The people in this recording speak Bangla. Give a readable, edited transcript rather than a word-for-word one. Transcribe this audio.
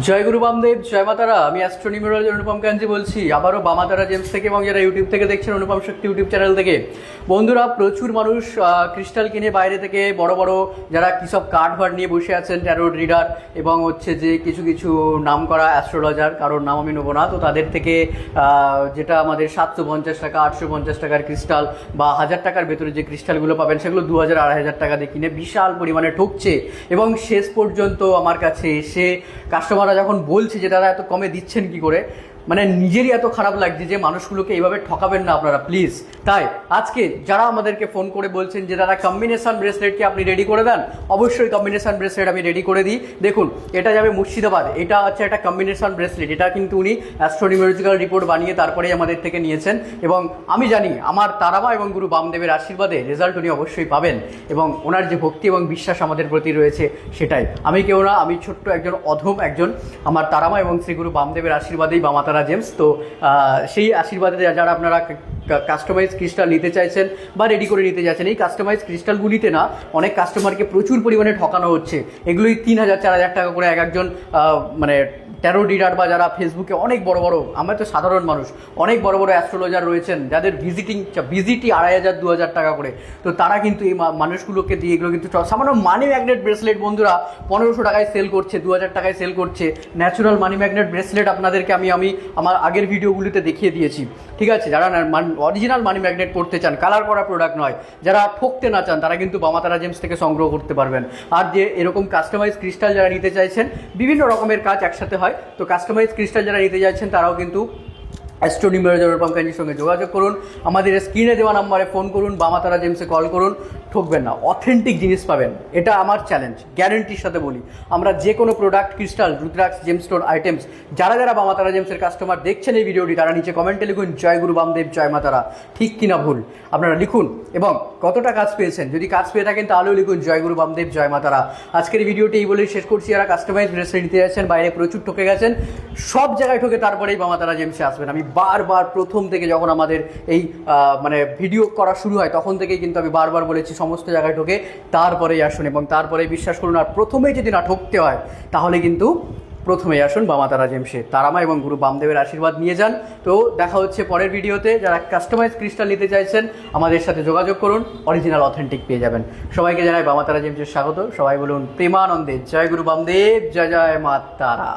জয় গুরু বামদেব, জয় মাতারা। আমি অ্যাস্ট্রোনিউমেরোলজি অনুপম কাঞ্জি বলছি, আবারও বামাতারা জেমস থেকে, এবং যারা ইউটিউব থেকে দেখছেন অনুপম শক্তি ইউটিউব চ্যানেল থেকে। বন্ধুরা, প্রচুর মানুষ ক্রিস্টাল কিনে বাইরে থেকে বড় বড় যারা কী সব কার্ড ভার্ড নিয়ে বসে আছেন, ট্যারোট রিডার এবং হচ্ছে যে কিছু কিছু নাম করা অ্যাস্ট্রোলজার, কারোর নাম আমি নেবো না, তো তাদের থেকে যেটা আমাদের 750 টাকা 850 টাকার ক্রিস্টাল বা 1000 টাকার ভেতরে যে ক্রিস্টালগুলো পাবেন সেগুলো 2000 2500 টাকা দিয়ে কিনে বিশাল পরিমাণে ঠকছে। এবং শেষ পর্যন্ত আমার কাছে এসে কাস্টমাররা যখন বলছে যে তারা এত কমে দিচ্ছেন কি করে, মানে নিজেরই এত খারাপ লাগছে যে মানুষগুলোকে এইভাবে ঠকাবেন না আপনারা প্লিজ। তাই আজকে যারা আমাদেরকে ফোন করে বলছেন যে দাদা কম্বিনেশন ব্রেসলেটকে আপনি রেডি করে দেন, অবশ্যই কম্বিনেশন ব্রেসলেট আমি রেডি করে দিই। দেখুন, এটা যাবে মুর্শিদাবাদ, এটা হচ্ছে একটা কম্বিনেশন ব্রেসলেট। এটা কিন্তু উনি অ্যাস্ট্রোনিউমেরোলজিক্যাল রিপোর্ট বানিয়ে তারপরেই আমাদের থেকে নিয়েছেন, এবং আমি জানি আমার তারামা এবং গুরু বামদেবের আশীর্বাদে রেজাল্ট উনি অবশ্যই পাবেন, এবং ওনার যে ভক্তি এবং বিশ্বাস আমাদের প্রতি রয়েছে সেটাই। আমি কেউ না, আমি ছোট্ট একজন অধম একজন, আমার তারামা এবং শ্রী গুরু বামদেবের আশীর্বাদেই বামাতারা জেমস। তো সেই আশীর্বাদে যারা আপনারা কাস্টমাইজ ক্রিস্টাল নিতে চাইছেন বা রেডি করে নিতে চাইছেন, এই কাস্টমাইজ ক্রিস্টালগুলিতে না অনেক কাস্টমারকে প্রচুর পরিমাণে ঠকানো হচ্ছে। এগুলোই 3000 4000 টাকা করে এক একজন মানে ট্যারো রিডার বা যারা ফেসবুকে অনেক বড় বড়, আমরা তো সাধারণ মানুষ, অনেক বড় বড় অ্যাস্ট্রোলজার রয়েছেন যাদের ভিজিটই 2500 2000 টাকা করে। তো তারা কিন্তু এই মানুষগুলোকে দিয়ে এগুলো কিন্তু সামান্য মানি ম্যাগনেট ব্রেসলেট বন্ধুরা 1500 টাকায় সেল করছে, 2000 টাকায় সেল করছে। ন্যাচারাল মানি ম্যাগনেট ব্রেসলেট আপনাদেরকে আমি আমার আগের ভিডিওগুলিতে দেখিয়ে দিয়েছি, ঠিক আছে? যারা অরিজিনাল মানি ম্যাগনেট করতে চান, কালার করা প্রোডাক্ট নয়, যারা ঠকতে না চান, তারা কিন্তু বামাতারা জেমস থেকে সংগ্রহ করতে পারবেন। আর যে এরকম কাস্টমাইজ ক্রিস্টাল যারা নিতে চাইছেন, বিভিন্ন রকমের কাজ একসাথে হয়, তো কাস্টমাইজ ক্রিস্টাল যারা নিতে চাইছেন তারাও কিন্তু অ্যাস্ট্রোনিউমেরোলজি অনুপম কাঞ্জির সঙ্গে যোগাযোগ করুন, আমাদের স্ক্রিনে দেওয়া নাম্বারে ফোন করুন, বামাতারা জেমসে কল করুন। ঠকবেন না, অথেন্টিক জিনিস পাবেন, এটা আমার চ্যালেঞ্জ, গ্যারেন্টির সাথে বলি। আমরা যে কোনো product, crystal, rudraksha, gemstone items, যারা যারা বামাতারা জেমসের কাস্টমার দেখছেন এই ভিডিওটি, তারা নিচে কমেন্টে লিখুন জয় গুরু বামদেব, জয় মাতারা। ঠিক কিনা ভুল আপনারা লিখুন, এবং কতটা কাজ পেয়েছেন, যদি কাজ পেয়ে থাকেন তাহলেও লিখুন জয় গুরু বামদেব, জয় মাতারা। আজকের এই ভিডিওটি এই বলেই শেষ করছি। যারা কাস্টমাইজ ব্রেসলেট নিতে যাচ্ছেন, বাইরে প্রচুর ঠকে গেছেন, সব জায়গায় ঠকে তারপরেই বামাতারা জেমসে আসবেন। আমি বারবার প্রথম থেকে যখন আমাদের এই মানে ভিডিও করা শুরু হয় তখন থেকেই কিন্তু আমি বারবার বলেছি সমস্ত জায়গায় ঠকে তারপরেই আসুন, এবং তারপরেই বিশ্বাস করুন। আর প্রথমেই যদি না ঠকতে হয় তাহলে কিন্তু প্রথমেই আসুন বামাতারা জেমসে, তারামা এবং গুরু বামদেবের আশীর্বাদ নিয়ে যান। তো দেখা হচ্ছে পরের ভিডিওতে। যারা কাস্টমাইজ ক্রিস্টাল নিতে চাইছেন আমাদের সাথে যোগাযোগ করুন, অরিজিনাল অথেন্টিক পেয়ে যাবেন। সবাইকে জানাই বামাতারা জেমসের স্বাগত। সবাই বলুন প্রেমানন্দে জয় গুরু বামদেব, জয় জয় মা তারা।